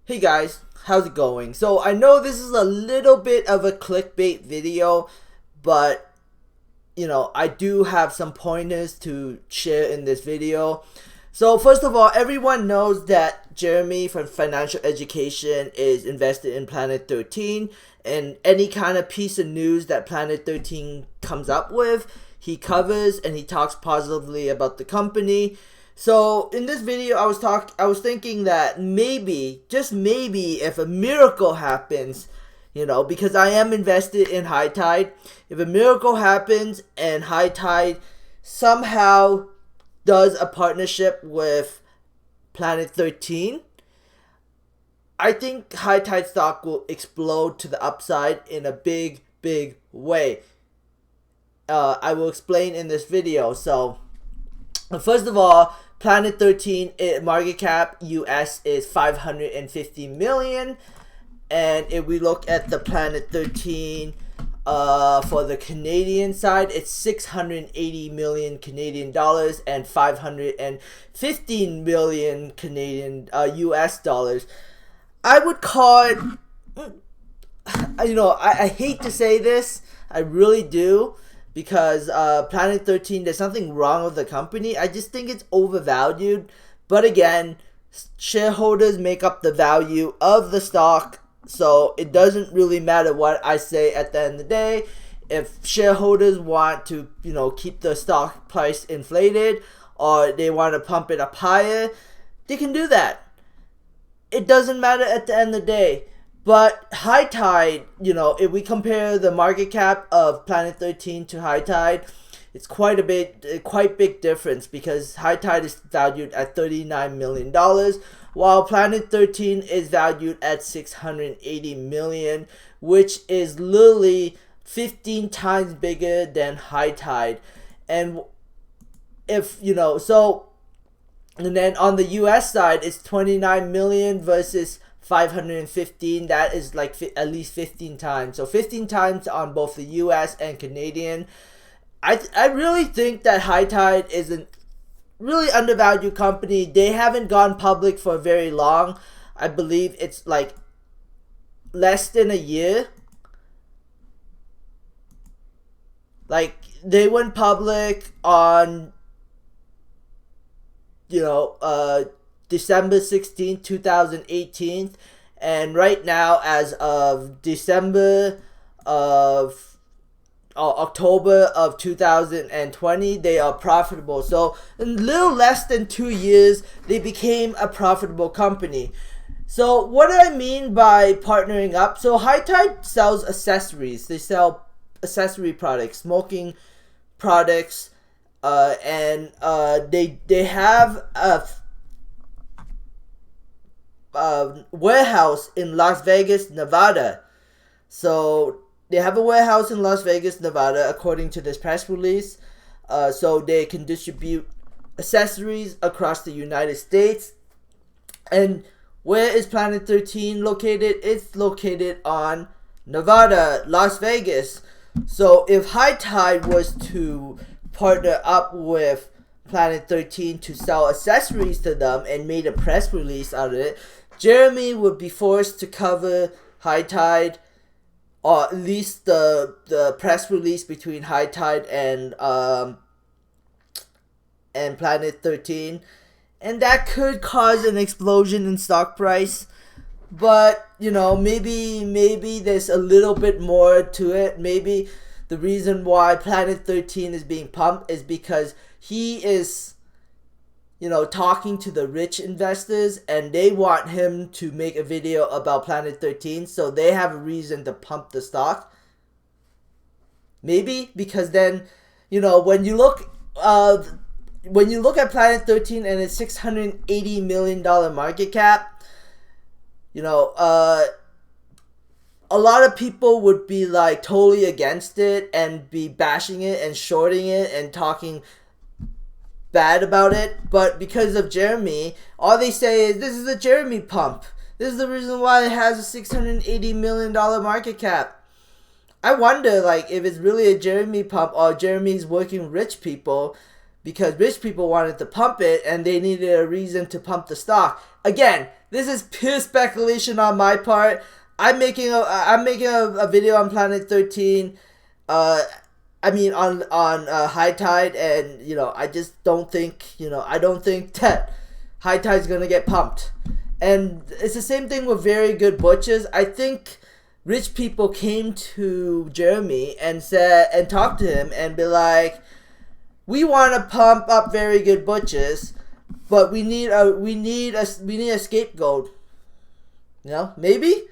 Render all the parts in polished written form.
Hey guys, how's it going? So I know this is a little bit of a clickbait video, but I do have some pointers to share in this video. So first of all, everyone knows that Jeremy from Financial Education is invested in Planet 13, and any kind of piece of news that Planet 13 comes up with, he covers and he talks positively about the company. So in this video, I was thinking that maybe, just maybe, if a miracle happens, because I am invested in High Tide, if a miracle happens and High Tide somehow does a partnership with Planet 13, I think High Tide stock will explode to the upside in a big, big way. I will explain in this video. So, first of all, Planet 13 market cap US is 550 million, and if we look at the Planet 13 for the Canadian side, it's 680 million Canadian dollars and 515 million Canadian US dollars. I would call it, I hate to say this, I really do, because Planet 13, there's something wrong with the company. I just think it's overvalued. But again, shareholders make up the value of the stock, so it doesn't really matter what I say at the end of the day. If shareholders want to, keep the stock price inflated, or they want to pump it up higher, they can do that. It doesn't matter at the end of the day. But High Tide, if we compare the market cap of Planet 13 to High Tide, it's quite big difference, because High Tide is valued at $39 million, while Planet 13 is valued at $680 million, which is literally 15 times bigger than High Tide. And and then on the US side, it's 29 million versus 515. That is like at least 15 times. So 15 times on both the US and Canadian. I really think that High Tide is a really undervalued company. They haven't gone public for very long. I believe it's like less than a year. Like, they went public on December 16th, 2018, and right now, as of October of 2020, they are profitable. So in little less than 2 years, they became a profitable company. So what do I mean by partnering up? So High Tide sells accessories. They sell accessory products, smoking products, and they have a warehouse in Las Vegas, Nevada. So they have a warehouse in Las Vegas, Nevada, according to this press release. So they can distribute accessories across the United States. And where is Planet 13 located? It's located on Nevada, Las Vegas. So if High Tide was to partner up with Planet 13 to sell accessories to them and made a press release out of it, Jeremy would be forced to cover High Tide, or at least the press release between High Tide and Planet 13, and that could cause an explosion in stock price. But maybe there's a little bit more to it. Maybe the reason why Planet 13 is being pumped is because he is talking to the rich investors, and they want him to make a video about Planet 13, so they have a reason to pump the stock. Maybe because then, when you look at Planet 13 and its $680 million market cap, a lot of people would be like totally against it and be bashing it and shorting it and talking bad about it. But because of Jeremy, all they say is, this is a Jeremy pump. This is the reason why it has a $680 million market cap. I wonder, if it's really a Jeremy pump, or Jeremy's working rich people, because rich people wanted to pump it and they needed a reason to pump the stock. Again, this is pure speculation on my part. I'm making a video on Planet 13. I mean on High Tide, and I just don't think I don't think that High Tide's gonna get pumped. And it's the same thing with Very Good Butchers. I think rich people came to Jeremy and talked to him and be like, we want to pump up Very Good Butchers, but we need a scapegoat. Maybe.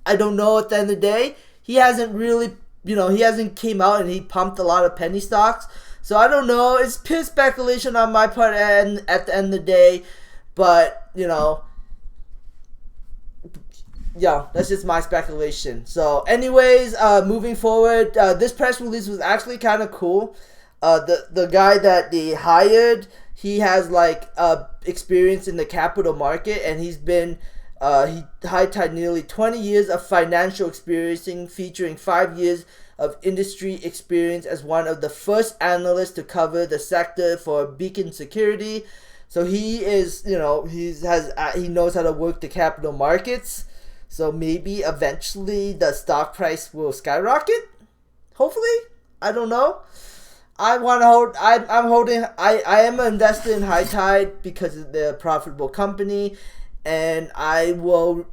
I don't know. At the end of the day, he hasn't really, he hasn't came out and he pumped a lot of penny stocks. So I don't know. It's pure speculation on my part and at the end of the day. But, yeah, that's just my speculation. So anyways, moving forward, this press release was actually kind of cool. The guy that they hired, he has experience in the capital market, and he's been High Tide nearly 20 years of financial experience, featuring 5 years of industry experience as one of the first analysts to cover the sector for Beacon Security. So he is, he knows how to work the capital markets. So maybe eventually the stock price will skyrocket. Hopefully, I don't know. I am an investor in High Tide because they're a profitable company, and I will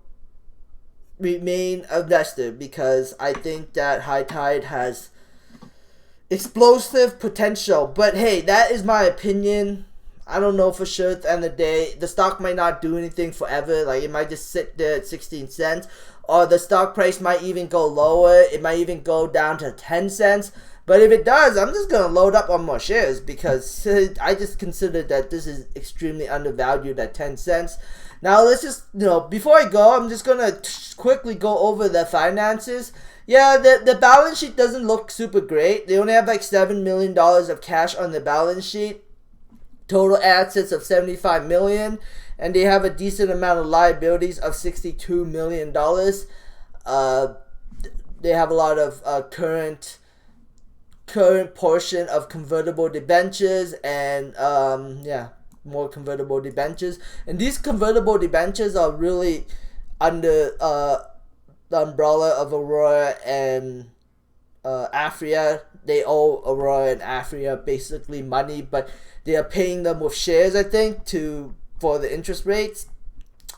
remain an investor because I think that High Tide has explosive potential. But hey, that is my opinion. I don't know for sure. At the end of the day, the stock might not do anything forever. Like, it might just sit there at 16 cents, or the stock price might even go lower. It might even go down to 10 cents. But if it does, I'm just going to load up on more shares because I just consider that this is extremely undervalued at 10 cents. Now, let's just, before I go, I'm just going to quickly go over the finances. Yeah, the balance sheet doesn't look super great. They only have like $7 million of cash on the balance sheet. Total assets of $75 million. And they have a decent amount of liabilities of $62 million. They have a lot of current portion of convertible debentures and more convertible debentures. And these convertible debentures are really under the umbrella of Aurora and Afria. They owe Aurora and Afria basically money, but they are paying them with shares, I think, for the interest rates.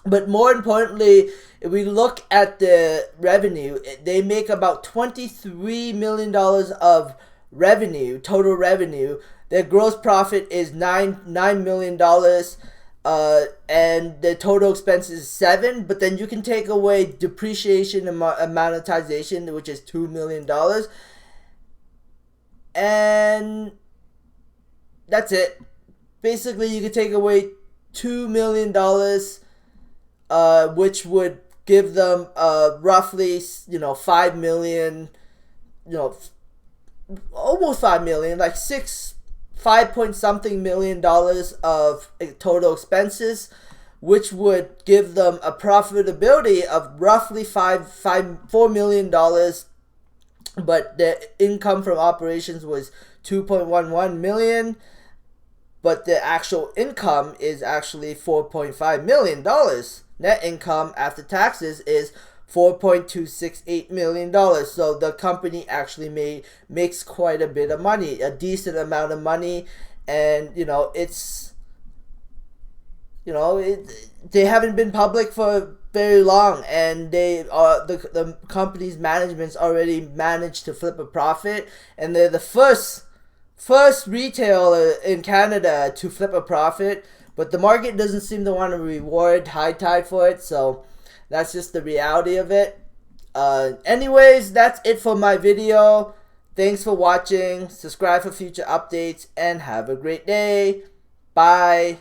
But more importantly, if we look at the revenue, they make about $23 million of revenue, total revenue. Their gross profit is $9 million, and the total expense is $7. But then you can take away depreciation and monetization, which is $2 million, and that's it. Basically, you can take away $2 million, which would give them roughly 5 million, almost 5 million, like 5 point something million dollars of total expenses, which would give them a profitability of roughly $4 million. But the income from operations was 2.11 million, but the actual income is actually $4.5 million. Net income after taxes is $4.268 million. So the company actually makes quite a bit of money, a decent amount of money. And they haven't been public for very long, and the company's management's already managed to flip a profit, and they're the first retailer in Canada to flip a profit. But the market doesn't seem to want to reward High Tide for it, so that's just the reality of it. Anyways, that's it for my video. Thanks for watching. Subscribe for future updates, and have a great day. Bye.